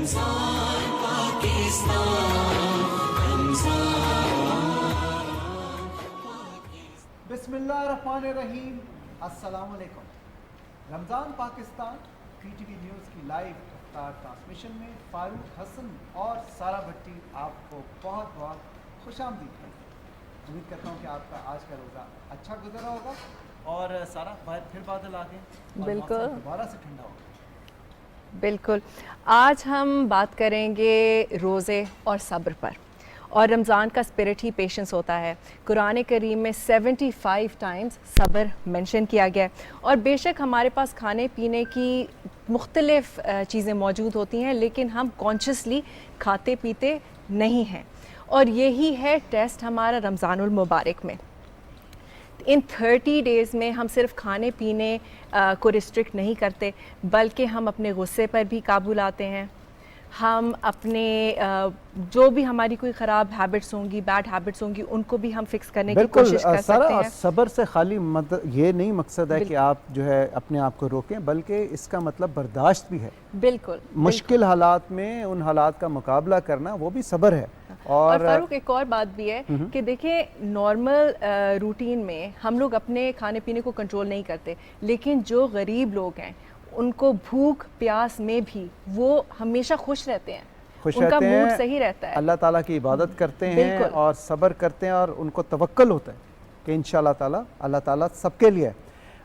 बिस्मिल्लाहिर्रहमानिर्रहीम। अस्सलाम वालेकुम। रमज़ान पाकिस्तान PTV न्यूज़ की लाइव इफ्तार ट्रांसमिशन में फ़ारूक हसन और सारा भट्टी आपको बहुत बहुत खुशामदीद करते हैं। उम्मीद करता हूँ कि आपका आज का रोज़ा अच्छा गुजरा होगा और सारा फिर बादल आ गए, बिल्कुल दोबारा से ठंडा होगा। बिल्कुल। आज हम बात करेंगे रोज़े और सब्र पर, और रमज़ान का स्पिरिट ही पेशेंस होता है। कुरान करीम में 75 टाइम्स सब्र मेंशन किया गया है, और बेशक हमारे पास खाने पीने की मुख्तलिफ़ चीज़ें मौजूद होती हैं, लेकिन हम कॉन्शियसली खाते पीते नहीं हैं, और यही है टेस्ट हमारा रमज़ानुल मुबारक में। इन 30 डेज़ में हम सिर्फ खाने पीने को रिस्ट्रिक्ट नहीं करते, बल्कि हम अपने गुस्से पर भी काबू लाते हैं। हम अपने जो भी हमारी कोई ख़राब हैबिट्स होंगी, बैड हैबिट्स होंगी, उनको भी हम फिक्स करने की कोशिश कर सकते हैं। सब्र से खाली ये नहीं मकसद है कि आप जो है अपने आप को रोकें, बल्कि इसका मतलब बर्दाश्त भी है। बिल्कुल, मुश्किल हालात में उन हालात का मुकाबला करना, वो भी सब्र है। और फारूक, एक और बात भी है कि देखिए, नॉर्मल रूटीन में हम लोग अपने खाने पीने को कंट्रोल नहीं करते, लेकिन जो गरीब लोग हैं उनको भूख प्यास में भी वो हमेशा खुश रहते हैं, उनका मूड सही रहता है, अल्लाह ताला की इबादत करते हैं और सब्र करते हैं, और उनको तवक्कल होता है कि इंशाअल्लाह ताला अल्लाह ताला सबके लिए है।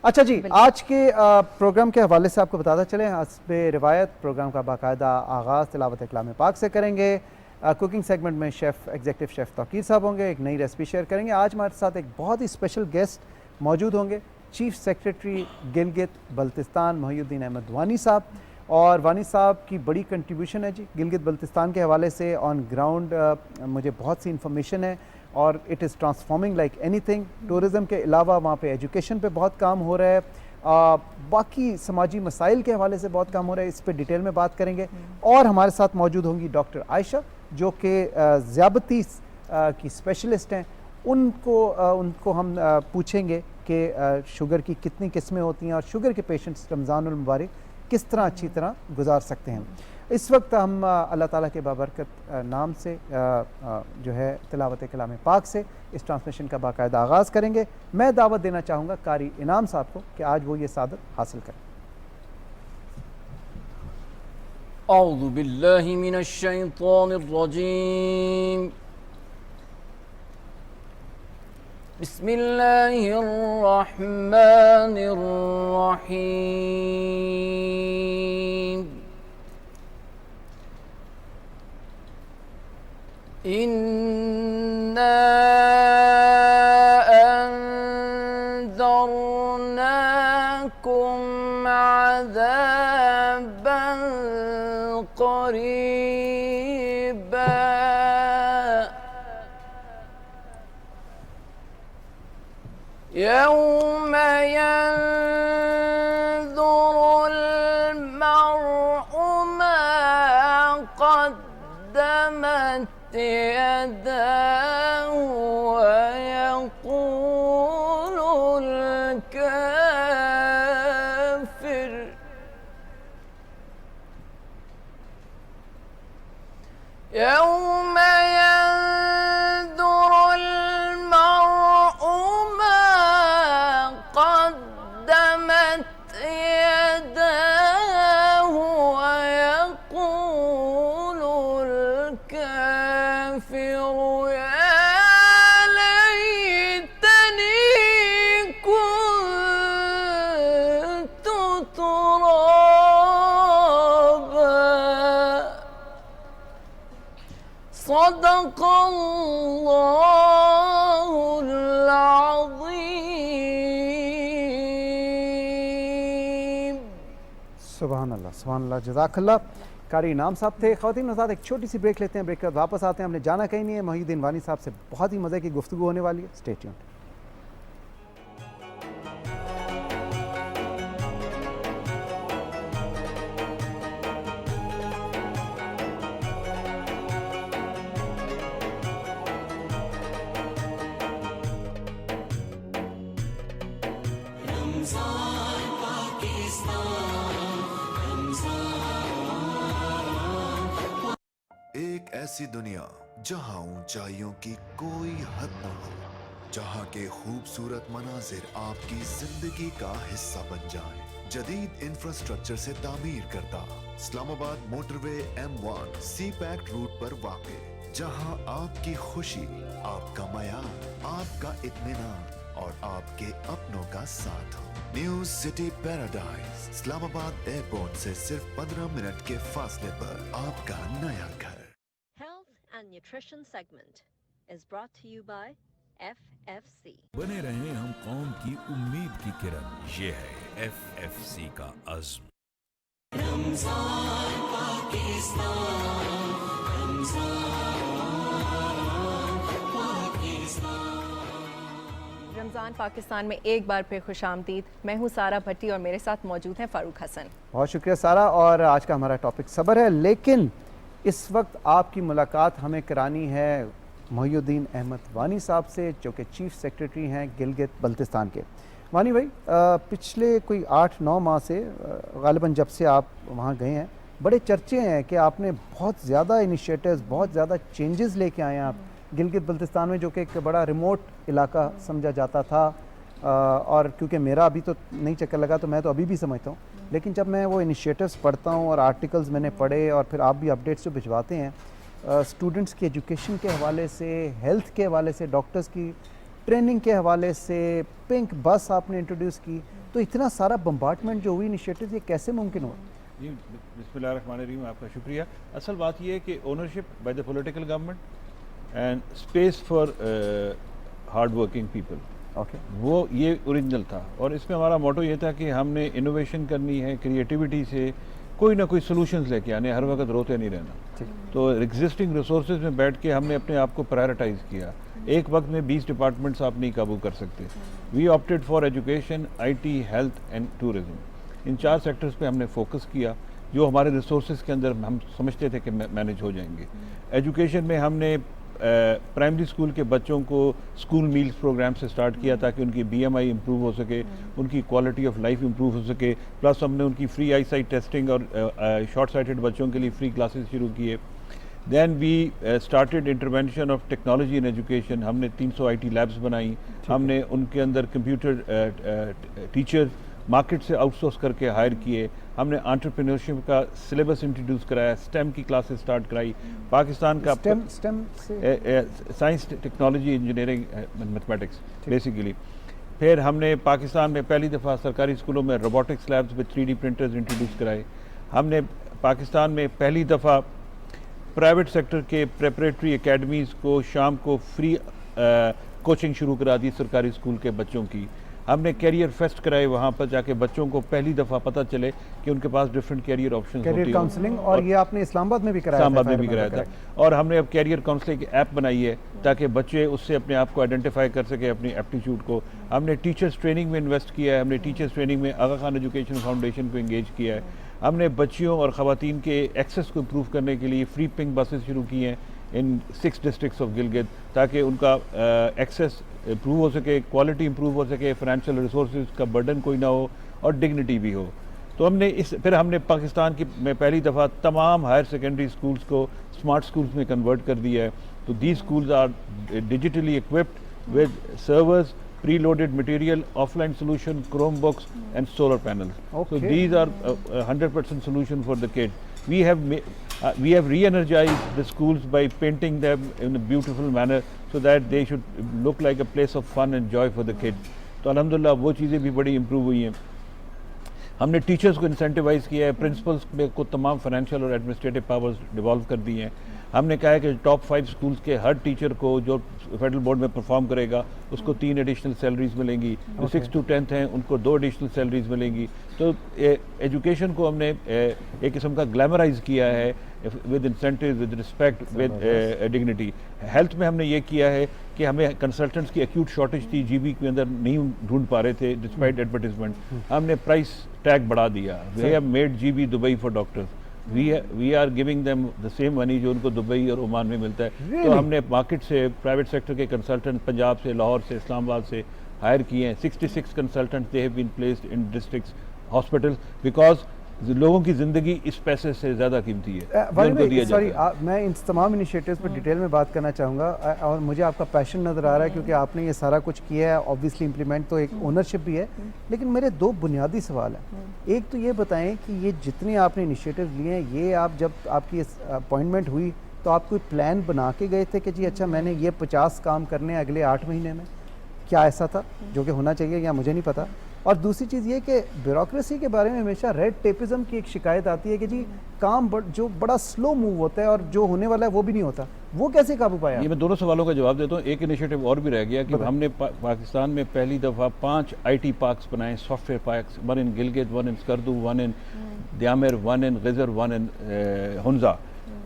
अच्छा जी, आज के प्रोग्राम के हवाले से आपको बताता चलें, हस्बे रिवायत प्रोग्राम का बाकायदा आगाज़ तिलावत कलाम पाक से करेंगे। कुकिंग सेगमेंट में एग्जीक्यूटिव शेफ़ तौकीर साहब होंगे, एक नई रेसिपी शेयर करेंगे। आज हमारे साथ एक बहुत ही स्पेशल गेस्ट मौजूद होंगे, चीफ सेक्रेटरी गिलगित बल्तिस्तान मोहिउद्दीन अहमद वानी साहब। और वानी साहब की बड़ी कंट्रीब्यूशन है जी गिलगित बल्तिस्तान के हवाले से। ऑन ग्राउंड मुझे बहुत सी इन्फॉर्मेशन है, और it is transforming like anything. Tourism के अलावा वहाँ पे एजुकेशन पे बहुत काम हो रहा है, बाकी समाजी मसाइल के हवाले से बहुत काम हो रहा है, इस पर डिटेल में बात करेंगे। और हमारे साथ मौजूद होंगी डॉक्टर आयशा, जो कि ज़ियाबतीस की स्पेशलिस्ट हैं। उनको हम पूछेंगे कि शुगर की कितनी किस्में होती हैं, और शुगर के पेशेंट्स रमज़ानुल मुबारक किस तरह अच्छी तरह गुजार सकते हैं। इस वक्त हम अल्लाह ताला के बाबरकत नाम से जो है तिलावत कलाम पाक से इस ट्रांसमिशन का बाकायदा आगाज़ करेंगे। मैं दावत देना चाहूँगा कारी इनाम साहब को कि आज वो ये सादत हासिल करें। औज़ु बिल्लाहि मिनश शैतानिर रजीम। बिस्मिल्लाहिर्रहमानिर्रहीम। इन्ना अंज़रनाकुम अज़ाबन क़रीबा यौम यंज़ुरुल मर्'ु मा क़द्दमत यदाहु व यक़ूलुल काफ़िर यौम यंज़ुरुल मर्'ु मा क़द्दमत यदाहु व यक़ूलुल काफ़िरु या लैतनी कुन्तु तुराबा। सदक़ल्लाहुल अज़ीम। सुभान अल्लाह, सुभान अल्लाह, जज़ाकल्लाह। कारी इनाम साहब थे। ख़वातीन और साथ एक छोटी सी ब्रेक लेते हैं, ब्रेक के बाद वापस आते हैं। हमने जाना कहीं नहीं है, मोहिउद्दीन वानी साहब से बहुत ही मज़े की गुफ्तगू होने वाली है। Stay tuned. ऐसी दुनिया जहां ऊंचाइयों की कोई हद न हो, जहां के खूबसूरत मनाजिर आपकी जिंदगी का हिस्सा बन जाएं। जदीद इंफ्रास्ट्रक्चर से तामीर करता इस्लामाबाद मोटरवे M1 सी पैक्ट रूट पर वाक़, जहां आपकी खुशी, आपका मयार, आपका इत्मीनान और आपके अपनों का साथ हो। New city paradise Islamabad airport से सिर्फ 15 मिनट के फासले पर आपका नया घर। Health and Nutrition segment is brought to you by FFC. बने रहें हम कौम की उम्मीद की किरण, ये है FFC का अज़्म। रमज़ान पाकिस्तान में एक बार फिर खुशामदीद। मैं हूँ सारा भट्टी और मेरे साथ मौजूद हैं फ़ारूक हसन। बहुत शुक्रिया सारा। और आज का हमारा टॉपिक सब्र है, लेकिन इस वक्त आपकी मुलाकात हमें करानी है मोहिउद्दीन अहमद वानी साहब से, जो कि चीफ सेक्रेटरी हैं गिलगित बल्तिस्तान के। वानी भाई, पिछले कोई 8-9 माह से गालिबन जब से आप वहाँ गए हैं, बड़े चर्चे हैं कि आपने बहुत ज़्यादा इनिशिएटिव्स, बहुत ज़्यादा चेंजेस लेके आए हैं आप गिलगित बल्तिस्तान में, जो कि एक बड़ा रिमोट इलाका समझा जाता था। और क्योंकि मेरा अभी तो नहीं चक्कर लगा, तो मैं तो अभी भी समझता हूँ, लेकिन जब मैं वो इनिशिएटिव्स पढ़ता हूँ और आर्टिकल्स मैंने पढ़े और फिर आप भी अपडेट्स जो भिजवाते हैं स्टूडेंट्स की एजुकेशन के हवाले से, हेल्थ के हवाले से, डॉक्टर्स की ट्रेनिंग के हवाले से, पिंक बस आपने इंट्रोड्यूस की, तो इतना सारा बम्बार्टमेंट जो हुई इनिशिएटिव, ये कैसे मुमकिन हुआ? जी, बिस्मिल्लाहिर्रहमानिर्रहीम, आपका शुक्रिया। असल बात यह है कि ownership by the political government and space for hard working people, okay, वो ये ओरिजिनल था। और इसमें हमारा मोटो ये था कि हमने इनोवेशन करनी है, क्रिएटिविटी से कोई ना कोई सोल्यूशंस लेके आने, हर वक्त रोते नहीं रहना। तो एग्जिस्टिंग रिसोर्सेज में बैठ के हमने अपने आप को प्रायोरिटाइज किया। एक वक्त में 20 डिपार्टमेंट्स आप नहीं काबू कर सकते। We opted for education, IT, health and tourism. इन 4 सेक्टर्स पे हमने फोकस किया, जो हमारे रिसोर्सेज के अंदर हम समझते थे कि मैनेज हो जाएंगे। एजुकेशन में हमने प्राइमरी स्कूल के बच्चों को स्कूल मील्स प्रोग्राम से स्टार्ट किया, ताकि उनकी BMI इम्प्रूव हो सके, उनकी क्वालिटी ऑफ लाइफ इम्प्रूव हो सके। प्लस हमने उनकी फ्री आई साइट टेस्टिंग और शॉर्ट साइटेड बच्चों के लिए फ्री क्लासेस शुरू किए। Then we started intervention of technology in education. हमने 300 IT लैब्स बनाई। हमने उनके अंदर कंप्यूटर टीचर मार्केट से आउटसोर्स करके हायर किए। हमने एंटरप्रेन्योरशिप का सिलेबस इंट्रोड्यूस कराया, स्टेम की क्लासेस स्टार्ट कराई। पाकिस्तान का स्टेम से science, technology, engineering, mathematics basically. फिर हमने पाकिस्तान में पहली दफ़ा सरकारी स्कूलों में रोबोटिक्स लैब्स में 3D प्रिंटर्स इंट्रोड्यूस कराए। हमने पाकिस्तान में पहली दफ़ा प्राइवेट सेक्टर के प्रेपरेटरी एकेडमीज़ को शाम को फ्री कोचिंग शुरू करा दी सरकारी स्कूल के बच्चों की। हमने कैरियर फेस्ट कराए, वहाँ पर जाके बच्चों को पहली दफ़ा पता चले कि उनके पास डिफरेंट कैरियर ऑप्शंस होती हैं। कैरियर काउंसलिंग, और ये आपने इस्लामाबाद में भी कराया? इस्लामाबाद में भी कराया था। और हमने अब कैरियर काउंसलिंग की ऐप बनाई है, ताकि बच्चे उससे अपने आप को आइडेंटिफाई कर सके, अपनी एप्टीट्यूड को। हमने टीचर्स ट्रेनिंग में इन्वेस्ट किया है। हमने टीचर्स ट्रेनिंग में आगा खान एजुकेशन फाउंडेशन को इंगेज किया है। हमने बच्चियों और ख़वातीन के एक्सेस को इम्प्रूव करने के लिए फ्री पिंक बसेस शुरू की हैं इन 6 डिस्ट्रिक्ट्स ऑफ गिलगित, ताकि उनका एक्सेस इम्प्रूव हो सके, क्वालिटी इम्प्रूव हो सके, फाइनेंशियल रिसोर्सेज का बर्डन कोई ना हो और डिग्निटी भी हो। तो फिर हमने पाकिस्तान की में पहली दफ़ा तमाम हायर सेकेंडरी स्कूल्स को स्मार्ट स्कूल्स में कन्वर्ट कर दिया है। तो these schools are digitally equipped with servers, preloaded material, offline solution, Chromebooks and solar panels. So these are 100% solution for the kids. We have re-energized the schools by painting them in a beautiful manner so that they should look like a place of fun and joy for the kids. तो अल्हम्दुलिल्लाह वो चीज़ें भी बड़ी improve हुई हैं। हमने teachers को इंसेंटिवाइज़ किया है, प्रिंसिपल्स को तमाम फाइनेंशियल और एडमिनिस्ट्रेटिव पावर्स डिवॉल्व कर दी हैं। हमने कहा है कि टॉप 5 स्कूल्स के हर टीचर को जो फेडरल बोर्ड में परफॉर्म करेगा उसको 3 एडिशनल सैलरीज मिलेंगी। जो 6 to 10th हैं उनको 2 एडिशनल सैलरीज मिलेंगी। तो एजुकेशन को हमने एक किस्म का ग्लैमराइज किया है with incentive, with respect, with dignity. Health में हमने ये किया है कि हमें कंसल्टेंट्स की एक्यूट शॉर्टेज थी, GB के अंदर नहीं ढूंढ पा रहे थे डिस्पाइट एडवर्टीजमेंट। हमने प्राइस टैग बढ़ा दिया। We have made GB Dubai for doctors. We are giving them the same money जो उनको दुबई और ओमान में मिलता है। तो हमने मार्केट से प्राइवेट सेक्टर के कंसल्टेंट पंजाब से, लाहौर से, इस्लामाबाद से हायर किए हैं। 66 consultant they have been placed in districts hospitals because लोगों की ज़िंदगी इस पैसे से ज़्यादा कीमती है जो वानी उनको दिया भाई सॉरी जाता है। मैं इन तमाम इनिशिएटिव्स पर डिटेल में बात करना चाहूँगा और मुझे आपका पैशन नज़र आ रहा है क्योंकि आपने ये सारा कुछ किया है, ऑब्वियसली इम्प्लीमेंट तो एक ओनरशिप भी है, लेकिन मेरे दो बुनियादी सवाल हैं। एक तो ये बताएं कि ये जितने आपने इनिशिएटिव लिए हैं, ये आप जब आपकी अपॉइंटमेंट हुई तो आप कोई प्लान बना के गए थे कि जी अच्छा मैंने ये 50 काम करने हैं अगले 8 महीने में, क्या ऐसा था जो कि होना चाहिए या मुझे नहीं पता। और दूसरी चीज़ ये कि ब्यूरोक्रेसी के बारे में हमेशा रेड टेपिज्म की एक शिकायत आती है कि जी काम जो बड़ा स्लो मूव होता है और जो होने वाला है वो भी नहीं होता, वो कैसे काबू पाया? ये मैं दोनों सवालों का जवाब देता हूँ। एक इनिशिएटिव और भी रह गया कि हमने पाकिस्तान में पहली दफ़ा 5 IT पार्क्स बनाए, सॉफ्टवेयर पार्क्स, 1 इन गिलगित, 1 इन स्कर्दू, 1 इन दियामिर, 1 इन गिजर, 1 इन हुंजा।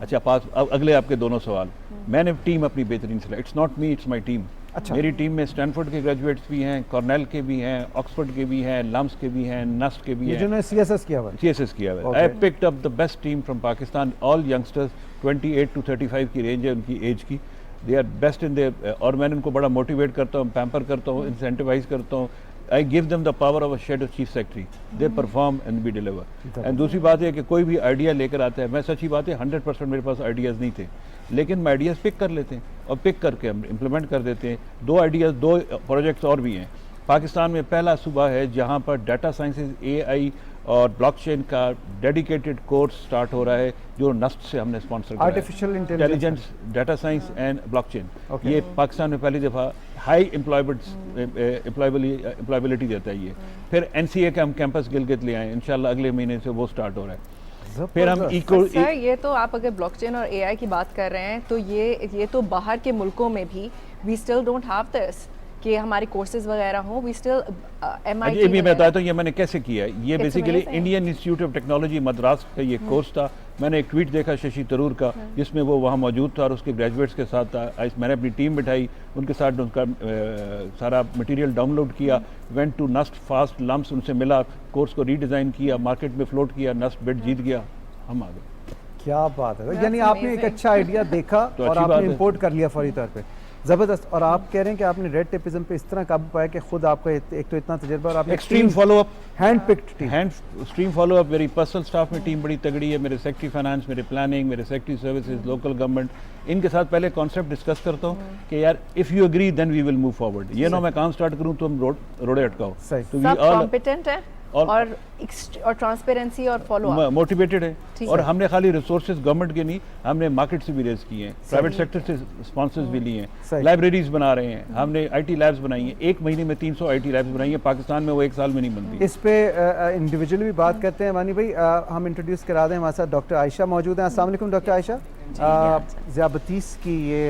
अच्छा, पास अब अगले आपके दोनों सवाल। मैंने टीम अपनी बेहतरीन से, it's not me, it's my team. अच्छा। मेरी टीम में स्टैनफोर्ड के ग्रेजुएट्स भी हैं, कॉर्नेल के भी हैं, ऑक्सफोर्ड के भी हैं, लम्स के भी हैं, नस्ट के भी ये हैं, जिन्होंने CSS किया हुआ है। CSS किया हुआ है। Okay. I picked up the best team from Pakistan, all youngsters, 28 to 35 की रेंज है उनकी एज की। They are best in there, और मैंने उनको बड़ा मोटिवेट करता हूँ, पैम्पर करता हूँ, इंसेंटिवाइज करता हूँ। I give them the power of a shadow chief secretary, they perform and B deliver. And दूसरी बात है कि कोई भी आइडिया लेकर आता है, मैं सच्ची बात है 100% मेरे पास आइडियाज़ नहीं थे, लेकिन मैं आइडियाज़ पिक कर लेते हैं और पिक करके हम इम्प्लीमेंट कर देते हैं। 2 आइडियाज़, 2 प्रोजेक्ट्स और भी हैं। पाकिस्तान में पहला सूबा है जहाँ पर डाटा साइंसेज, AI और ब्लॉकचेन का डेडिकेटेड कोर्स स्टार्ट हो रहा है जो नस्ट से हमने स्पॉन्सर किया है। Artificial intelligence, data science and blockchain. Okay. ये पाकिस्तान में पहली दफ़ा हाई एम्प्लॉयबिलिटी देता है ये। फिर NCA का हम कैंपस गिलगित ले आए, इंशाल्लाह अगले महीने से वो स्टार्ट हो रहा है। फिर हम सर ये तो आप अगर ब्लॉकचेन और AI की बात कर रहे हैं तो ये तो बाहर के मुल्कों में भी we still don't have this कि हमारे कोर्सेज वगैरह हो, वी स्टिल MIT ये भी मैं बताता हूँ ये मैंने कैसे किया है। ये It's basically amazing. Indian institute of technology Madras का ये कोर्स था। मैंने एक ट्वीट देखा शशि तरूर का जिसमें वो वहाँ मौजूद था और उसके ग्रेजुएट्स के साथ था। मैंने अपनी टीम बिठाई, उनके साथ उनका सारा मटेरियल डाउनलोड किया, वेंट टू नस्ट फास्ट लम्स, उनसे मिला, कोर्स को रीडिज़ाइन किया, मार्केट में फ्लोट किया, नस्ट बिड जीत गया, हम आ गए। क्या बात है, That's यानी आपने एक amazing. अच्छा आइडिया देखा तो और अच्छी बात आपने है। इंपोर्ट कर लिया फौरी तौर पे, ज़बरदस्त। और आप कह रहे हैं कि आपने रेड टेपिज्म पे इस तरह काबू पाया कि खुद आपका एक तो इतना तजुर्बा और आपने extreme follow up, hand picked team. Hand stream follow up. मेरी पर्सनल स्टाफ में टीम बड़ी तगड़ी है, मेरे सेक्रेटरी फाइनेंस, मेरे प्लानिंग, मेरे सेक्रेटरी सर्विसेज, लोकल गवर्नमेंट, इनके साथ पहले कॉन्सेप्ट डिस्कस करता हूँ कि यार if you agree then we will move forward. ये ना मैं काम स्टार्ट करूँ तो हम रोडे अटकाओ। सही। तो सब कॉम्पिटेंट है और ट्रांसपेरेंसी और फॉलो अप मोटिवेटेड है। ठीक और है। हमने खाली रिसोर्सेज गवर्नमेंट के नहीं, हमने मार्केट से भी रेज किए हैं, प्राइवेट सेक्टर से स्पॉन्सर्स भी लिए हैं, सही। लाइब्रेरीज बना रहे हैं, हमने IT लैब्स बनाई हैं। 1 महीने में 300 IT लैब्स बनाई हैं, पाकिस्तान में वो 1 साल में नहीं बनती। इस पे इंडिविजुअली भी बात करते हैं। वानी भाई हम इंट्रोड्यूस करा दें, हमारे साथ डॉक्टर आयशा मौजूद हैं। अस्सलाम वालेकुम डॉक्टर आयशा। ज़ियाबतीस की ये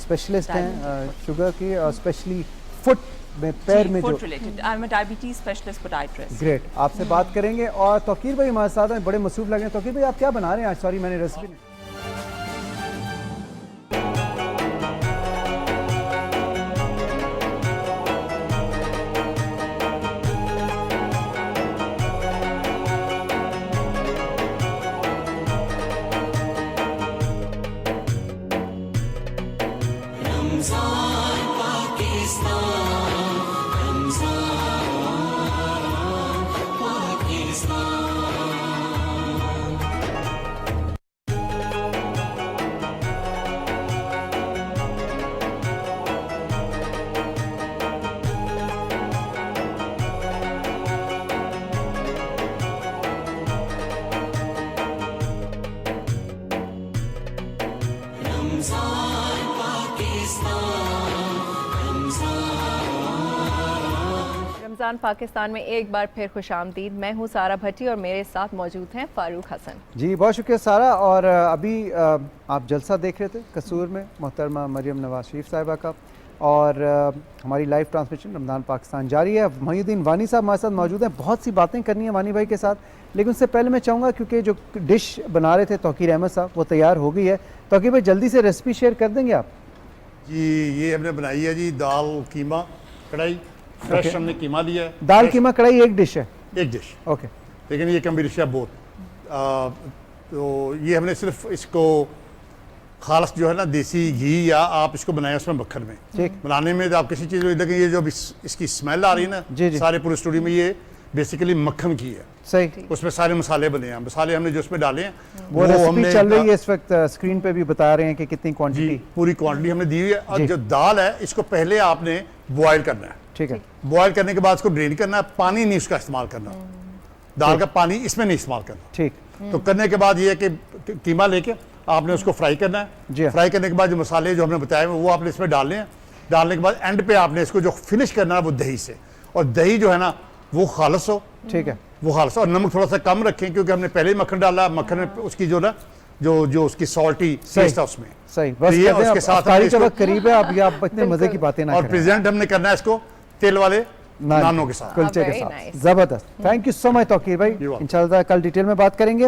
स्पेशलिस्ट हैं शुगर की, और स्पेशली फुट में, पैर में जो food related. I'm a diabetes specialist podiatrist. Great, आपसे बात करेंगे। और तौकीर भाई हमारे साथ हैं, बड़े मसरूफ लगे हैं। तौकीर भाई आप क्या बना रहे हैं आज? सॉरी मैंने रेसिपी नहीं। रमज़ान पाकिस्तान में एक बार फिर खुशामदीद। मैं हूँ सारा भट्टी और मेरे साथ मौजूद हैं फ़ारूक हसन। जी बहुत शुक्रिया सारा। और अभी आप जलसा देख रहे थे कसूर में मोहतरमा मरियम नवाज शरीफ साहिबा का, और हमारी लाइव ट्रांसमिशन रमज़ान पाकिस्तान जारी है। मोहिउद्दीन वानी साहब हमारे साथ मौजूद हैं, बहुत सी बातें करनी है वानी भाई के साथ, लेकिन उससे पहले मैं चाहूँगा क्योंकि जो डिश बना रहे थे तौकीर अहमद साहब वो तैयार हो गई है। तौकीर भाई जल्दी से रेसिपी शेयर कर देंगे आप? जी ये हमने बनाई है जी दाल कीमा कढ़ाई, फ्रेश Okay. हमने कीमा लिया है। दाल fresh- कीमा कढ़ाई एक डिश है। एक डिश, ओके लेकिन ये कम डिश है बहुत। तो ये हमने सिर्फ इसको खालस जो है ना देसी घी या आप इसको बनाया उसमें मक्खन में ठीक। बनाने में तो आप किसी चीज़ में, लेकिन ये जो अभी इसकी स्मेल आ रही है ना जी, जी। सारे पूरे स्टूडियो में, ये बेसिकली मक्खन की है, सही। उसमें सारे मसाले बने हैं। मसाले हमने जो उसमें डाले हैं वो रेसिपी चल रही है इस वक्त, स्क्रीन पे भी बता रहे हैं कि कितनी जी क्वांटिटी। पूरी क्वांटिटी हमने दी हुई है। और जो दाल है इसको पहले आपने बॉयल करना है, ठीक है। बॉयल करने के बाद इसको ड्रेन करना है, पानी नहीं उसका इस्तेमाल करना, दाल का पानी इसमें नहीं इस्तेमाल करना। ठीक। तो करने के बाद ये है कि कीमा लेके आपने उसको फ्राई करना जी है। हाँ। फ्राई करने के बाद जो मसाले जो हमने बताए वो आपने इसमें डालने हैं। डालने के बाद एंड पे आपने इसको जो फिनिश करना है वो दही से, और दही जो है ना वो खालस हो, ठीक है। वो खालस, और नमक थोड़ा सा कम रखें क्योंकि हमने पहले ही मक्खन डाला, मक्खन में उसकी जो ना जो उसकी सॉल्टी टेस्ट है उसमें। सही। तो बस ये कहते हैं उसके अब साथ अफ्तारी हमने का वक्त करीब है, अब ये आप इतने मजे की बातें ना और करें। प्रेजेंट हमने करना है इसको तेल वाले नानों के साथ, कुलचे के very साथ। nice. जबरदस्त। Thank you so much Tauqeer भाई, welcome. इंशाल्लाह कल डिटेल में बात करेंगे।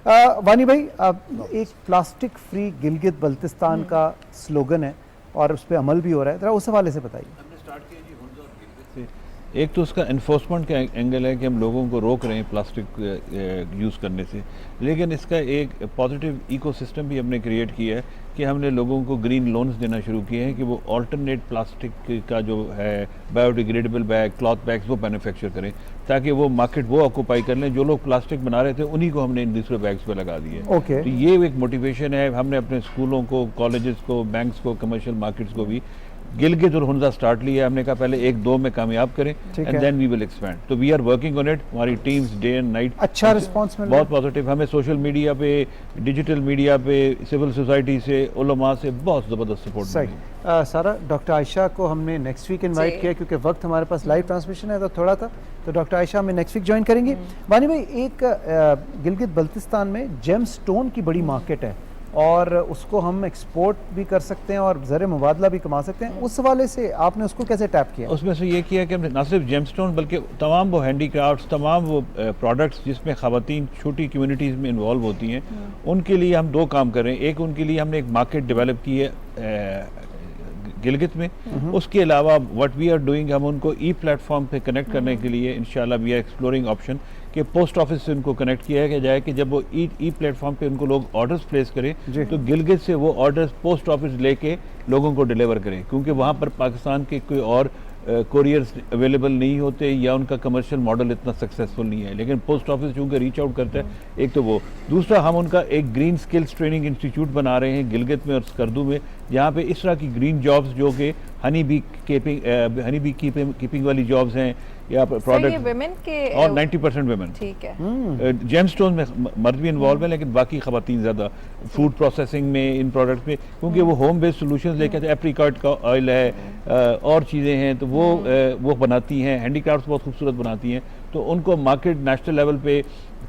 वानी भाई, अब एक प्लास्टिक फ्री गिलगित बल्तिस्तान का स्लोगन है और उस पर अमल भी हो रहा है, जरा उस हवाले से बताइए। एक तो उसका इन्फोर्समेंट का एंगल है कि हम लोगों को रोक रहे हैं प्लास्टिक यूज़ करने से, लेकिन इसका एक पॉजिटिव इकोसिस्टम भी हमने क्रिएट किया है कि हमने लोगों को ग्रीन लोन्स देना शुरू किए हैं कि वो अल्टरनेट प्लास्टिक का जो है बायोडिग्रेडेबल बैग, क्लॉथ बैग्स वो मैन्युफैक्चर करें, ताकि वो मार्केट वो ऑक्यूपाई कर लें। जो लोग प्लास्टिक बना रहे थे उन्हीं को हमने इन दूसरे बैग्स पे लगा दिए। ओके। तो ये एक मोटिवेशन है। हमने अपने स्कूलों को, कॉलेजेस को, बैंक्स को, कमर्शियल मार्केट्स को भी गिलगित और हुंजा स्टार्ट लिया है हमने कहा पहले 1-2 में कामयाब करें and then we will expand. तो we are working on it, हमारी टीम्स डे एंड नाइट। अच्छा रिस्पांस मिल रहा है, बहुत पॉजिटिव। हमें सोशल मीडिया पे, डिजिटल मीडिया पे, सिविल सोसाइटी से, उलमा से बहुत ज़बरदस्त सपोर्ट सही। मिली। सारा, डॉक्टर आयशा को हमने नेक्स्ट वीक इनवाइट किया क्योंकि वक्त हमारे पास लाइव ट्रांसमिशन है तो थोड़ा था, तो डॉक्टर आयशा हमें नेक्स्ट वीक ज्वाइन करेंगी। वानी भाई, एक गिलगित बल्तिस्तान में जेम स्टोन की बड़ी मार्केट है और उसको हम एक्सपोर्ट भी कर सकते हैं और ज़र मुबादला भी कमा सकते हैं, उस हवाले से आपने उसको कैसे टैप किया? उसमें से ये किया कि हमने ना सिर्फ जेमस्टोन बल्कि तमाम वो हैंडीक्राफ्ट्स, तमाम वो प्रोडक्ट्स जिसमें ख़वातीन छोटी कम्युनिटीज़ में इन्वॉल्व होती हैं, उनके लिए हम 2 काम कर रहे हैं। एक, उनके लिए हमने एक मार्केट डेवलप की है गिलगित में। उसके अलावा व्हाट वी आर डूइंग, हम उनको ई प्लेटफॉर्म पे कनेक्ट करने के लिए इंशाल्लाह वी आर एक्सप्लोरिंग ऑप्शन कि पोस्ट ऑफिस से उनको कनेक्ट किया जाए कि जब वो ई प्लेटफॉर्म पे उनको लोग ऑर्डर्स प्लेस करें तो गिलगित से वो ऑर्डर्स पोस्ट ऑफिस लेके लोगों को डिलीवर करें, क्योंकि वहाँ पर पाकिस्तान के कोई और कोरियर्स अवेलेबल नहीं होते या उनका कमर्शियल मॉडल इतना सक्सेसफुल नहीं है। लेकिन पोस्ट ऑफिस चूँकि रीच आउट करता है, एक तो वो, दूसरा हम उनका एक ग्रीन स्किल्स ट्रेनिंग इंस्टीट्यूट बना रहे हैं गिलगित में और स्कर्दू में, जहाँ पे इस तरह की ग्रीन जॉब्स जो कि हनी बी कीपिंग वाली जॉब्स हैं या प्रोडक्ट वुमेन के और 90% वुमेन। ठीक है। जेमस्टोन में मर्द भी इन्वॉल्व है लेकिन बाकी खवातीन ज़्यादा फूड प्रोसेसिंग में, इन प्रोडक्ट्स में, क्योंकि वो होम बेस्ड सोल्यूशंस लेके आते हैं। एप्रिकॉट का ऑयल है और चीज़ें हैं तो वो बनाती हैं, हैंडीक्राफ्ट्स बहुत खूबसूरत बनाती हैं, तो उनको मार्केट नेशनल लेवल पे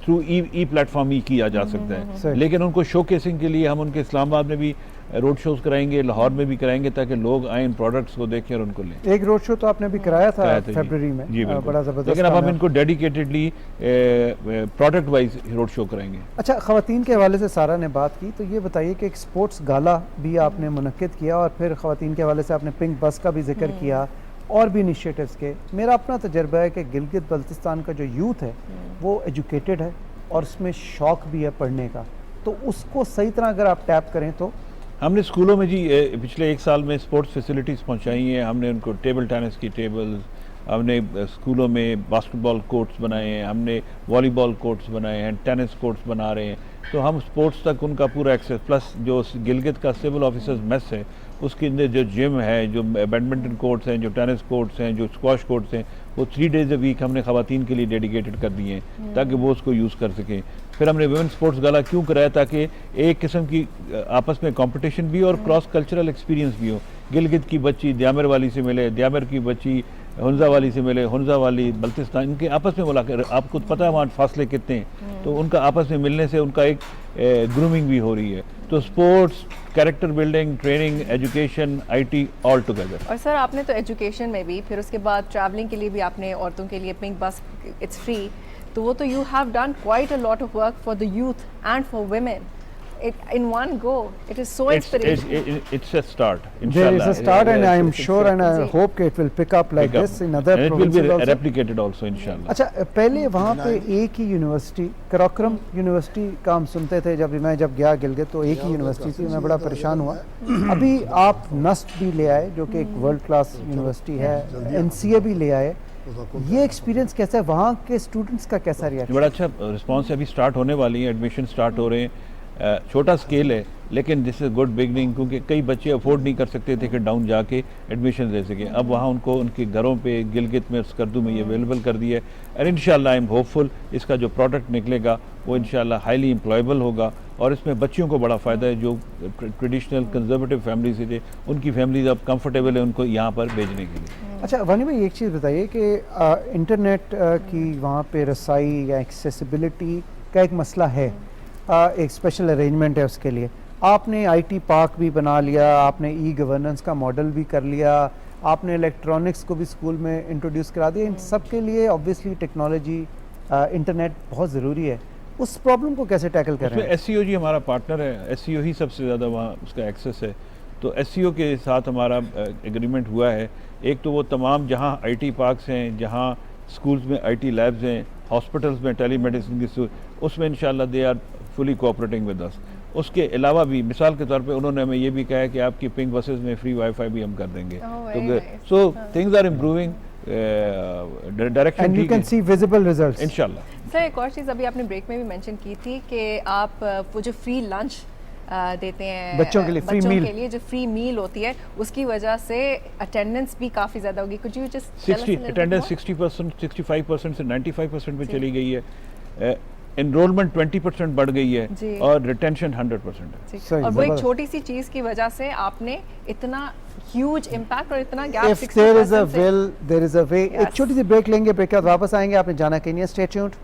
थ्रू ई प्लेटफॉर्म ही किया जा सकता है। लेकिन उनको शोकेसिंग के लिए हम उनके इस्लामाबाद में भी रोड शोज कराएंगे, लाहौर में भी कराएंगे, ताकि लोग आए इन प्रोडक्ट्स को देखें और उनको लें। एक रोड शो तो आपने भी कराया था फरवरी में, जी बड़ा ज़बरदस्त। लेकिन अब हम इनको dedicatedly product wise road show कराएंगे। अच्छा, ख़वातीन के हवाले से सारा ने बात की, तो ये बताइए कि एक स्पोर्ट्स गाला भी आपने मुनक्किद किया और फिर ख़वातीन के हवाले से आपने पिंक बस का भी जिक्र किया और भी इनिशिएटिव्स के। मेरा अपना तजर्बा है कि गिलगित बल्तिस्तान का जो यूथ है वो एजुकेटेड है और उसमें शौक़ भी है पढ़ने का, तो उसको सही तरह अगर आप टैप करें तो। हमने स्कूलों में जी पिछले 1 साल में स्पोर्ट्स फैसिलिटीज़ पहुंचाई हैं। हमने उनको टेबल टेनिस की टेबल्स, हमने स्कूलों में बास्केटबॉल कोर्ट्स बनाए हैं, हमने वॉलीबॉल कोर्ट्स बनाए हैं, टेनिस कोर्ट्स बना रहे हैं। तो हम स्पोर्ट्स तक उनका पूरा एक्सेस, प्लस जो गिलगित का सिविल ऑफिसर्स मेस है उसके अंदर जो जिम है, जो बैडमिंटन कोर्ट्स हैं, जो टेनिस कोर्ट्स हैं, जो स्क्वाश कोर्ट्स हैं, वो 3 डेज़ अ वीक हमने ख़वातीन के लिए डेडिकेटेड कर दिए हैं ताकि वो उसको यूज़ कर सकें। फिर हमने वुमेन स्पोर्ट्स गाला क्यों कराया, ताकि एक किस्म की आपस में कंपटीशन भी और क्रॉस कल्चरल एक्सपीरियंस भी हो। गिलगित की बच्ची द्यामर वाली से मिले, द्यामर की बच्ची हुंजा वाली से मिले, हुंजा वाली बल्तिस्तान, इनके आपस में मुलाकात, आपको पता है वहाँ फासले कितने हैं, तो उनका आपस में मिलने से उनका एक ग्रूमिंग भी हो रही है। तो sports, character building, training, education, IT all together. और सर आपने तो एजुकेशन में भी, फिर उसके बाद ट्रैवलिंग के लिए भी आपने औरतों के लिए पिंक बस, इट्स फ्री, तो वो तो you have done quite a lot of work for the youth and for women in one go. It is so inspirational. It's a start. There is a start, and I am sure and I hope it will pick up like this in other provinces also. It will be replicated also, inshallah. अच्छा, पहले वहाँ पे एक ही university, Karakoram university का हम सुनते थे, जब गया गिलगित तो एक ही यूनिवर्सिटी थी, मैं बड़ा परेशान हुआ। अभी आप नस्ट भी ले आए जो कि एक वर्ल्ड क्लास यूनिवर्सिटी है, NCA भी ले आए, ये एक्सपीरियंस कैसा है, वहाँ के स्टूडेंट्स का कैसा रिएक्शन? बड़ा अच्छा रिस्पांस है, अभी स्टार्ट होने वाली है, एडमिशन स्टार्ट हो रहे हैं। छोटा स्केल है लेकिन दिस इज़ गुड बिगनिंग, क्योंकि कई बच्चे अफोर्ड नहीं कर सकते थे कि डाउन जाके एडमिशन ले सकें। अब वहाँ उनको उनके घरों पे गिलगित में, स्कर्दू में ये अवेलेबल कर दिया है। एंड इंशाल्लाह आई एम होपफुल इसका जो प्रोडक्ट निकलेगा वो इंशाल्लाह हाईली एम्प्लॉयबल होगा और इसमें बच्चियों को बड़ा फ़ायदा है जो ट्रेडिशनल कंजर्वेटिव फैमिली से थे, उनकी फैमिलीज अब कंफर्टेबल है उनको यहाँ पर भेजने के लिए। अच्छा वानी भाई, एक चीज़ बताइए कि इंटरनेट की वहाँ पे रसाई या एक्सेसिबिलिटी का एक मसला है, एक स्पेशल अरेंजमेंट है उसके लिए। आपने आईटी पार्क भी बना लिया, आपने ई गवर्नेंस का मॉडल भी कर लिया, आपने इलेक्ट्रॉनिक्स को भी स्कूल में इंट्रोड्यूस करा दिया। इन सब के लिए ऑब्वियसली टेक्नोलॉजी, इंटरनेट बहुत ज़रूरी है। उस प्रॉब्लम को कैसे टैकल कर रहे हैं? SCO जी हमारा पार्टनर है, SCO ही सबसे ज़्यादा वहाँ उसका एक्सेस है, तो SCO के साथ हमारा एग्रीमेंट हुआ है। एक तो वो तमाम जहाँ IT पार्क्स हैं, जहाँ स्कूल्स में IT लैब्स हैं, हॉस्पिटल्स में टेलीमेडिसिन की, उसमें इंशाल्लाह they are fully cooperating with us. उसके अलावा भी मिसाल के तौर पे उन्होंने हमें ये भी कहा है कि आपकी पिंक बसेस में फ्री वाईफाई भी हम कर देंगे। तो so things are improving, direction and you can see visible results इंशाल्लाह। सर एक और चीज़ अभी आपने ब्रेक में भी मेंशन की थी कि आप वो जो फ्री लंच देते हैं बच्चों के लिए, फ्री मील के लिए जो फ्री मील होती है, उसकी वजह से अटेंडेंस भी काफ़ी ज़्यादा होगी। कुछ जस्ट अटेंडेंस 60%, 65% से 95% में चली गई है, एनरोलमेंट 20% बढ़ गई है और रिटेंशन 100% है। और वो एक छोटी सी चीज़ की वजह से आपने इतना ह्यूज इम्पैक्ट और इतना gap. If there is a will, there is a way। एक छोटी सी ब्रेक लेंगे, ब्रेक के बाद वापस आएंगे। आपने जाना कहीं नहीं, stay tuned.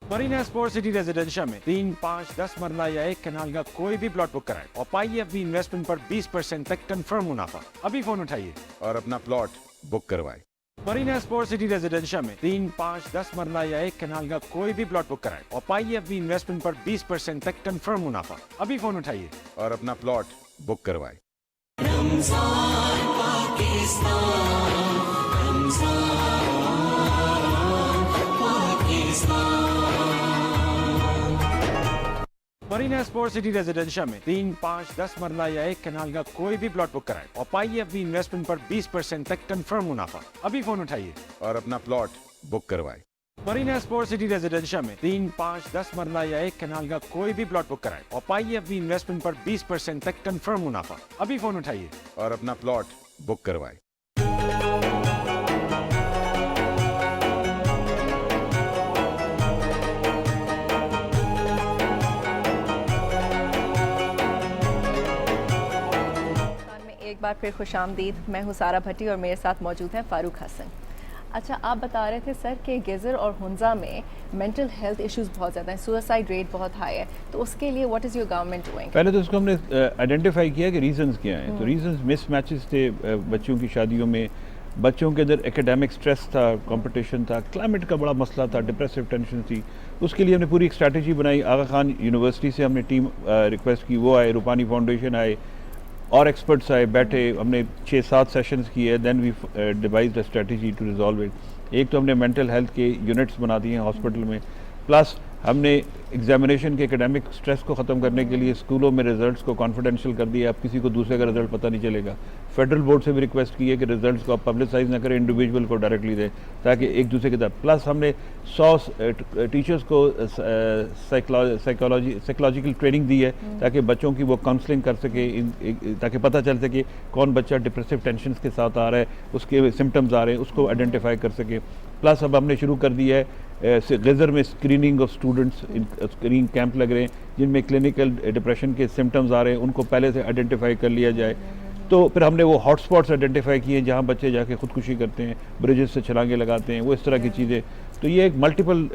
Marina sports city residential में 3, 5, 10 मरला या 1 कनाल का कोई भी प्लॉट बुक कराएं और पाइए अपनी इन्वेस्टमेंट पर 20% तक कंफर्म मुनाफा। अभी फोन उठाइए और अपना प्लॉट बुक करवाएं। मरीना स्पोर्ट्स सिटी रेजिडेंशियल में 3, 5, 10 मरला या 1 कनाल का कोई भी प्लॉट बुक कराएं और पाइए अपनी इन्वेस्टमेंट पर 20% तक कंफर्म मुनाफा। अभी फोन उठाइए और अपना प्लॉट बुक करवाएं। मरीना स्पोर्ट्स सिटी रेजिडेंशियल में 3, 5, 10 मरला या 1 कनाल का कोई भी प्लॉट बुक कराएं और पाइए अपनी इन्वेस्टमेंट पर 20% तक कंफर्म मुनाफा। अभी फोन उठाइए और अपना प्लॉट बुक करवाएं। मरीना स्पोर्ट्स सिटी रेजिडेंशियल में 3, 5, 10 मरला या 1 कनाल का कोई भी प्लॉट बुक कराएं और पाइए अपनी इन्वेस्टमेंट पर 20% तक कंफर्म मुनाफा। अभी फोन उठाइए और अपना प्लॉट बुक करवाएं। एक बार फिर खुशामदीद। मैं हूँ सारा भट्टी और मेरे साथ मौजूद हैं फारूक हसन। अच्छा, आप बता रहे थे सर कि गेज़र और हुंजा में मेंटल हेल्थ इश्यूज बहुत ज़्यादा हैं, सुसाइड रेट बहुत हाई है, तो उसके लिए what is your government doing? पहले तो उसको हमने आइडेंटिफाई किया कि रीजंस क्या हैं। तो रीजंस मिसमैचेस थे बच्चों की शादियों में, बच्चों के अंदर एकेडमिक स्ट्रेस था, कंपटीशन था, क्लाइमेट का बड़ा मसला था, डिप्रेसिव टेंशन थी। उसके लिए हमने पूरी एक स्ट्रैटेजी बनाई। आगा खान यूनिवर्सिटी से हमने टीम रिक्वेस्ट की, वो आए, रूपानी फाउंडेशन आए और एक्सपर्ट्स आए, बैठे, हमने 6-7 सेशंस किए। Then we devised a strategy to resolve it. एक तो हमने मेंटल हेल्थ के यूनिट्स बना दिए हैं हॉस्पिटल में, प्लस हमने एग्जामिनेशन के एकेडमिक स्ट्रेस को ख़त्म करने के लिए स्कूलों में रिजल्ट्स को कॉन्फिडेंशियल कर दिया। अब किसी को दूसरे का रिजल्ट पता नहीं चलेगा। फेडरल बोर्ड से भी रिक्वेस्ट की है कि रिजल्ट्स को आप पब्लिसाइज ना करें, इंडिविजुअल को डायरेक्टली दें ताकि एक दूसरे के साथ। प्लस हमने 100 टीचर्स को साइकोलॉजिकल ट्रेनिंग दी है ताकि बच्चों की वो काउंसलिंग कर सके, ताकि पता चल सके कौन बच्चा डिप्रेसिव टेंशन के साथ आ रहा है, उसके सिम्टम्स आ रहे हैं, उसको आइडेंटिफाई कर सके। प्लस अब हमने शुरू कर दिया है गेज़र में screening of students, screening camp लग रहे हैं जिनमें क्लिनिकल डिप्रेशन के सिम्टम्स आ रहे हैं, उनको पहले से आइडेंटिफाई कर लिया जाए। तो फिर हमने वो हॉटस्पॉट्स आइडेंटिफाई किए जहाँ बच्चे जाके खुदकुशी करते हैं, ब्रिजेस से छलांगे लगाते हैं, वो इस तरह की चीज़ें। तो ये एक मल्टीपल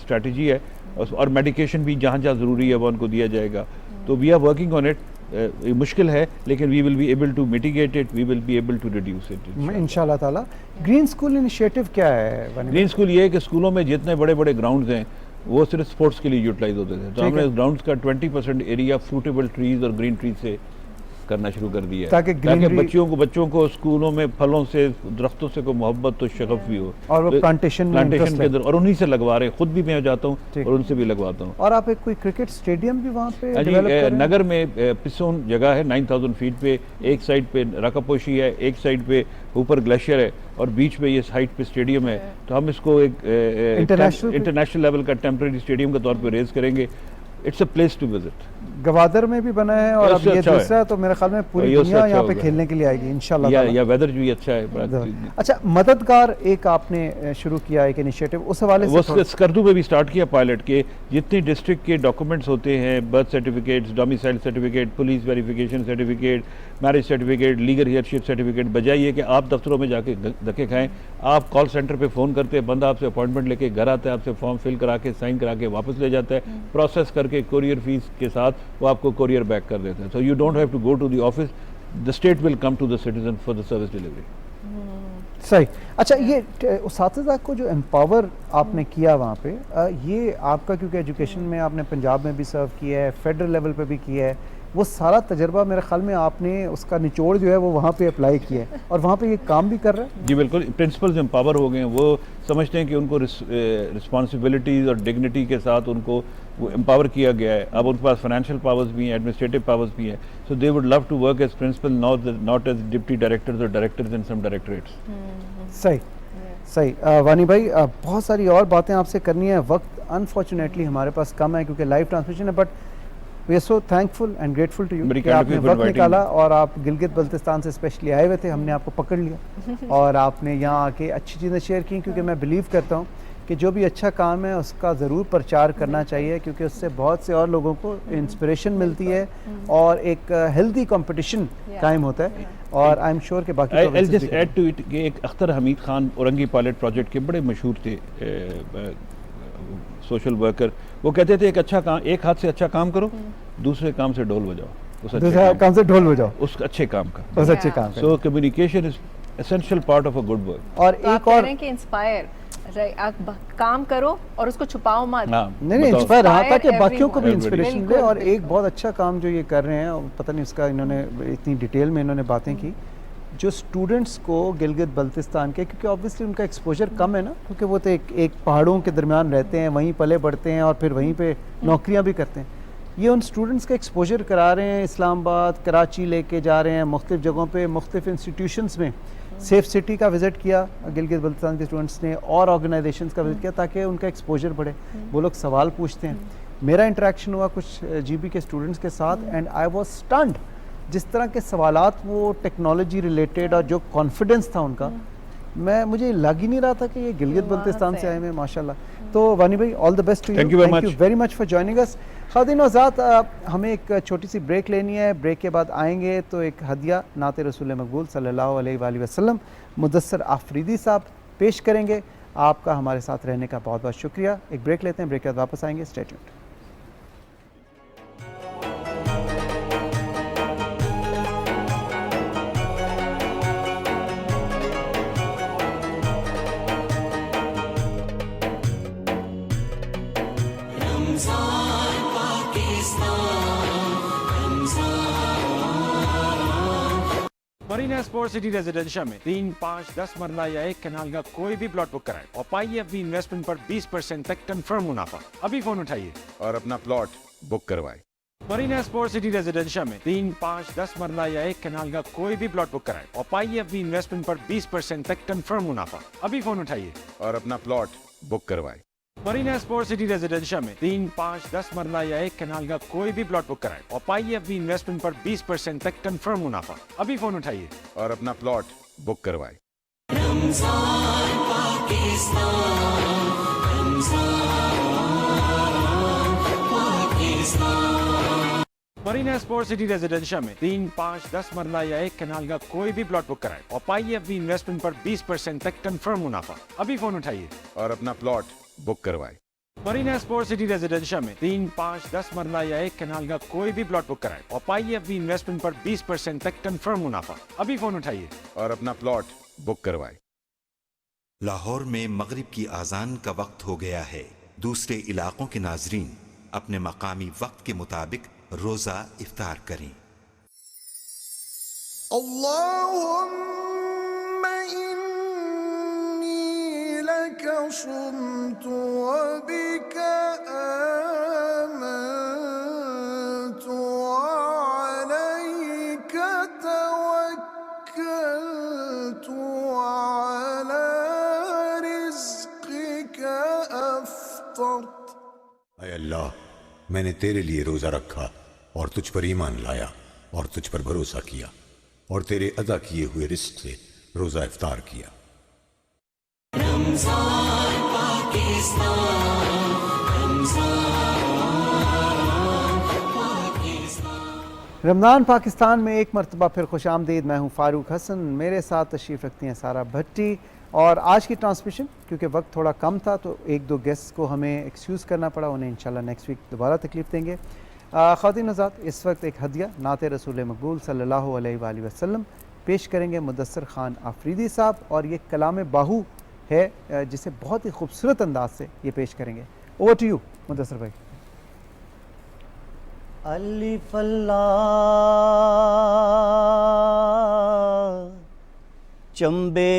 स्ट्रैटेजी है और मेडिकेशन भी जहाँ जहाँ ज़रूरी है वो उनको दिया जाएगा। तो we are working on it. ये मुश्किल है, लेकिन we will be able to mitigate it, we will be able to reduce it इंशाल्लाह ताला। ग्रीन स्कूल इनिशिएटिव क्या है वानी भाई? ग्रीन स्कूल ये है कि स्कूलों में जितने बड़े बड़े ग्राउंड्स हैं वो सिर्फ स्पोर्ट्स के लिए यूटिलाइज होते थे, तो हमने ग्राउंड्स का 20% एरिया फ्रूटेबल ट्रीज और ग्रीन ट्रीज से करना शुरू कर दिया है, ताकि बच्चों को स्कूलों में फलों से, दरख्तों से कोई मोहब्बत तो शगफ भी हो, और वो प्लांटेशन के अंदर, और उन्हीं से लगवा रहे हैं, खुद भी मैं जाता हूँ और उनसे भी लगवाता हूँ। और आप एक कोई क्रिकेट स्टेडियम भी वहाँ पे डेवलप कर रहे हैं? नगर में पिसोन जगह है 9000 फीट पे, एक साइड पे रकापोशी है, एक साइड पे ऊपर ग्लेशियर है और बीच में ये हाइट पे स्टेडियम है, तो हम इसको एक इंटरनेशनल लेवल का टेम्परेरी स्टेडियम के तौर पे रेज करेंगे। It's a place to visit. Gwadar में भी बना है और अब ये दूसरा, तो मेरे ख्याल में पूरी दुनिया यहाँ पे खेलने के लिए आएगी इंशाल्लाह। या वेदर भी अच्छा है। अच्छा, मददगार एक आपने शुरू किया एक इनिशिएटिव, उस हवाले से वो स्कर्दू में भी स्टार्ट किया पायलट के, जितने डिस्ट्रिक्ट के डॉक्यूमेंट्स होते हैं, birth certificates, domicile certificate, police verification certificate, marriage certificate, legal heirship certificate, बजाय ये कि आप दफ्तरों में जाके धक्के खाएं, आप कॉल सेंटर पे फ़ोन करते हैं, बंदा आपसे अपॉइंटमेंट लेके घर आता है, आपसे फॉर्म फिल करा के साइन करा के वापस ले जाता है, प्रोसेस करके कोरियर फीस के साथ वो आपको कोरियर बैक कर देते हैं। So you don't have to go to the office, the state will come to the citizen for the service delivery. सही। अच्छा, ये उस्ताद को जो एम्पावर आपने किया वहाँ पे, ये आपका, क्योंकि एजुकेशन में आपने पंजाब में भी सर्व किया है, फेडरल लेवल पे भी किया है, वो सारा तजर्बा मेरे ख्याल में आपने उसका निचोड़ जो है वो वहाँ पे अप्लाई किया है और वहाँ पे ये काम भी कर रहा है। जी बिल्कुल, प्रिंसिपल्स एम्पावर हो गए हैं, वो समझते हैं कि उनको रिस्पॉन्सिबिलिटीज़ और डिग्निटी के साथ उनको वो एम्पावर किया गया है। अब उनके पास फाइनेंशियल पावर्स भी हैं, एडमिनिस्ट्रेटिव पावर्स भी हैं, so they would love to work as principal, not as deputy directors और डायरेक्टर्स इन सम डायरेक्टरेट्स। सही सही। वानी भाई, बहुत सारी और बातें आपसे करनी है, वक्त अनफॉर्चुनेटली हमारे पास कम है क्योंकि लाइव ट्रांसमिशन है, but we are so thankful and grateful to you कि आपने वक्त निकाला और आप गिलगित बल्तिस्तान से स्पेशली आए हुए थे, हमने आपको पकड़ लिया और आपने यहाँ आके अच्छी चीज़ें शेयर की, क्योंकि मैं बिलीव करता हूँ कि जो भी अच्छा काम है उसका ज़रूर प्रचार करना चाहिए, क्योंकि उससे बहुत से और लोगों को इंस्पिरेशन मिलती है और एक हेल्दी कंपटीशन कायम होता है। और आई एम श्योर कि बाकी I'll just add to it कि एक अख्तर हमीद खान औरंगी पायलट प्रोजेक्ट के बड़े मशहूर थे सोशल वर्कर, वो कहते थे एक अच्छा काम, एक हाथ से अच्छा काम करो, दूसरे काम से ढोल बजाओ, दूसरे काम से ढोल बजाओ उस अच्छे काम का, उस अच्छे काम का। So communication is essential part of a good work. और एक और इंस्पायर आप काम करो और उसको छुपाओ मत। नहीं, इंस्पायर रहा था कि बाकियों को भी इंस्पिरेशन दे। और एक बहुत अच्छा काम जो ये कर रहे हैं, पता नहीं उसका इन्होंने इतनी डिटेल में इन्होंने बातें की, जो स्टूडेंट्स को गिलगित बल्तिस्तान के, क्योंकि ऑब्वियसली उनका एक्सपोजर कम है ना, क्योंकि वो तो एक पहाड़ों के दरमियान रहते हैं, वहीं पले बढ़ते हैं और फिर वहीं पे नौकरियां भी करते हैं। ये उन स्टूडेंट्स का एक्सपोजर करा रहे हैं, इस्लामाबाद, कराची लेके जा रहे हैं, मुख्तलिफ जगहों पे, मुख्तलिफ इंस्टीट्यूशंस में। सेफ सिटी का विज़िट किया गिलगित बल्तिस्तान के स्टूडेंट्स ने और ऑर्गेनाइजेशंस का विज़िट किया ताकि उनका एक्सपोजर बढ़े। वो लोग सवाल पूछते हैं। मेरा इंटरेक्शन हुआ कुछ जीबी के स्टूडेंट्स के साथ एंड आई वाज स्टन्ड, जिस तरह के सवालात वो टेक्नोलॉजी रिलेटेड और जो कॉन्फिडेंस था उनका, मुझे लग ही नहीं रहा था कि ये गिलगित बल्तिस्तान से आए हैं माशाल्लाह। तो वानी भाई, all the best to you, thank you very much for joining us. ख़ातिन हज़रात, हमें एक छोटी सी ब्रेक लेनी है, ब्रेक के बाद आएंगे तो एक हदिया नाते रसूल मकबूल सल्लल्लाहु अलैहि वसल्लम मुदस्सर आफरीदी साहब पेश करेंगे। आपका हमारे साथ रहने का बहुत बहुत शुक्रिया। एक ब्रेक लेते हैं, ब्रेक के बाद वापस आएंगे, stay tuned. Marina sport city residencia में 3, 5, 10 मरला या 1 कनाल का कोई भी प्लॉट बुक कराएं और पाइए अपनी इन्वेस्टमेंट पर 20% तक कंफर्म मुनाफा। अभी फोन उठाइए और अपना प्लॉट बुक करवाएं। मरीना स्पोर्ट सिटी रेजिडेंशिया में 3, 5, 10 मरला या 1 कनाल का कोई भी प्लॉट बुक कराएं और पाइए अपनी इन्वेस्टमेंट पर 20% तक कंफर्म मुनाफा। अभी फोन उठाइए और अपना प्लॉट बुक करवाएं। मरीना स्पोर्ट सिटी रेजिडेंशिया में 3, 5, 10 मरला या 1 कनाल का कोई भी प्लॉट बुक कराएं और पाइए अपनी इन्वेस्टमेंट पर 20% तक कंफर्म मुनाफा। अभी फोन उठाइए और अपना प्लॉट बुक करवाएं। मरीना स्पोर्ट सिटी रेजिडेंशिया में 3, 5, 10 मरला या 1 कनाल का कोई भी प्लॉट बुक कराएं और पाइए अपनी इन्वेस्टमेंट पर 20% तक कंफर्म मुनाफा। अभी फोन उठाइए और अपना प्लॉट बुक करवाएं। मरीना स्पोर्ट सिटी रेजिडेंशिया में 3, 5, 10 मरला या 1 कनाल का कोई भी प्लॉट बुक कराए और पाइए अपनी इन्वेस्टमेंट पर 20% तक कंफर्म मुनाफा। अभी फोन उठाइए और अपना प्लॉट बुक करवाए। लाहौर में मगरिब की आज़ान का वक्त हो गया है। दूसरे इलाकों के नाजरीन अपने मकामी वक्त के मुताबिक रोज़ा इफ्तार करें। अल्लाहुम्मा इन्नी लका सुम्तु व बिका आमन्तु व अलैका तवक्कलतु व अला रिज़्क़िका अफ़्तरतु। ऐ अल्लाह, मैंने तेरे लिए रोजा रखा और तुझ पर ईमान लाया और तुझ पर भरोसा किया और तेरे अदा किए हुए रिस्क से रोजा इफ्तार किया। रमज़ान पाकिस्तान, रमज़ान पाकिस्तान में एक मरतबा फिर खुश आमदीद। मैं हूँ फ़ारूक हसन, मेरे साथ तशरीफ़ रखती हैं सारा भट्टी। और आज की ट्रांसमिशन क्योंकि वक्त थोड़ा कम था तो 1-2 गेस्ट को हमें एक्सक्यूज़ करना पड़ा, उन्हें इंशाल्लाह नेक्स्ट वीक दोबारा तकलीफ़ देंगे। ख़वातीन हज़रात, इस वक्त एक हदिया नाते रसूल मकबूल सल्लल्लाहु अलैहि वसल्लम पेश करेंगे मुदस्सर ख़ान आफरीदी साहब, और ये कलाम बाहू है जिसे बहुत ही खूबसूरत अंदाज से ये पेश करेंगे। ओवर टू यू मुदस्सर भाई। अलिफ अल्लाह चंबे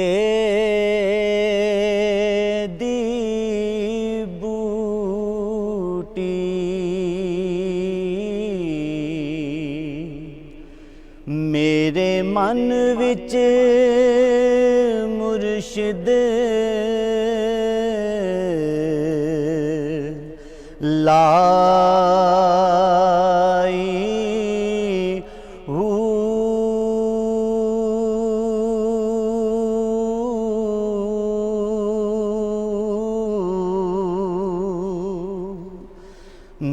दी बूटी मेरे मन विच मुर्शिद लाई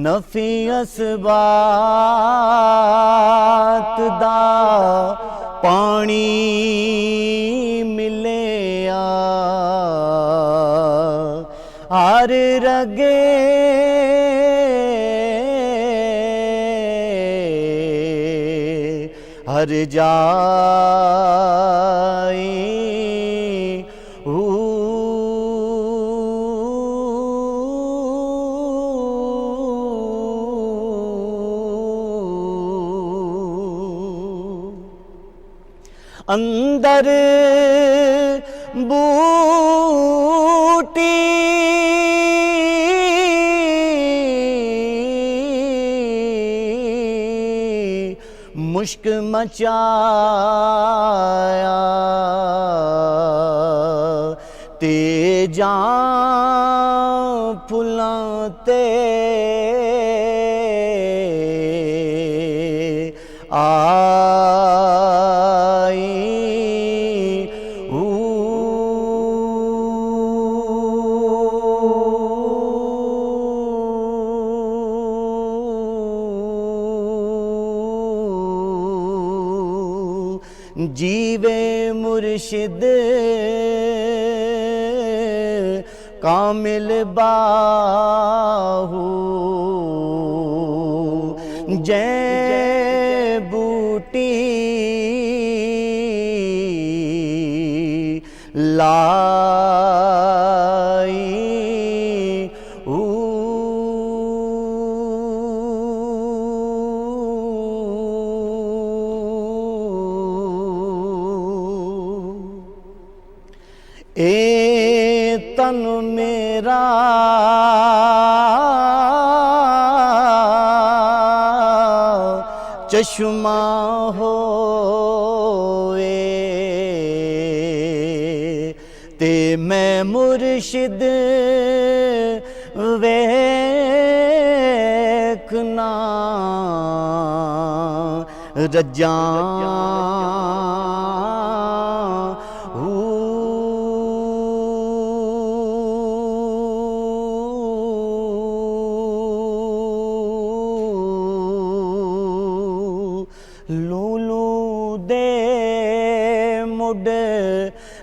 नफी असबात दा पानी मिलिया हर रगे हर जाई अंदर बूटी मुश्क मचाया ते जां फुलां ते जीवे मुर्शिद कामिल बाहू जय बूटी लाई ए तन मेरा चश्मा होए ते मैं मुर्शिद वेखना रजा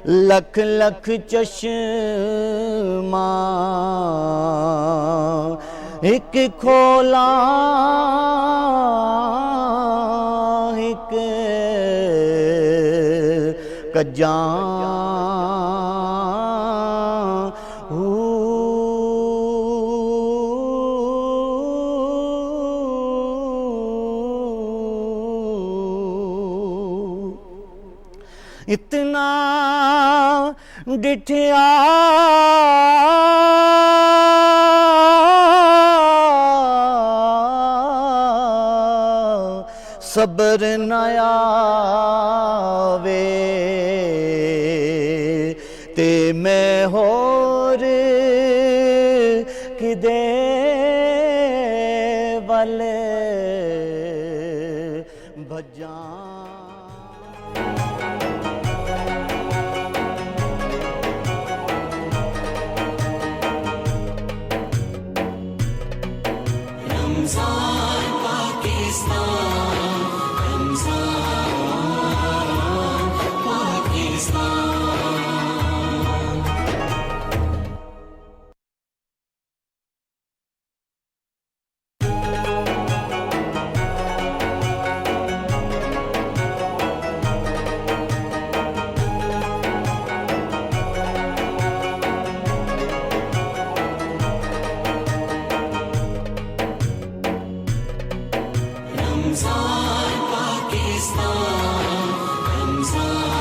लख लख चश्मा एक खोला एक कज्जा इतना डिठिया सबर न आवे ते मैं होर किदे वल भजा रमजान पाकिस्तान, रमजान पाकिस्तान। रमजान पाकिस्तान, रमजान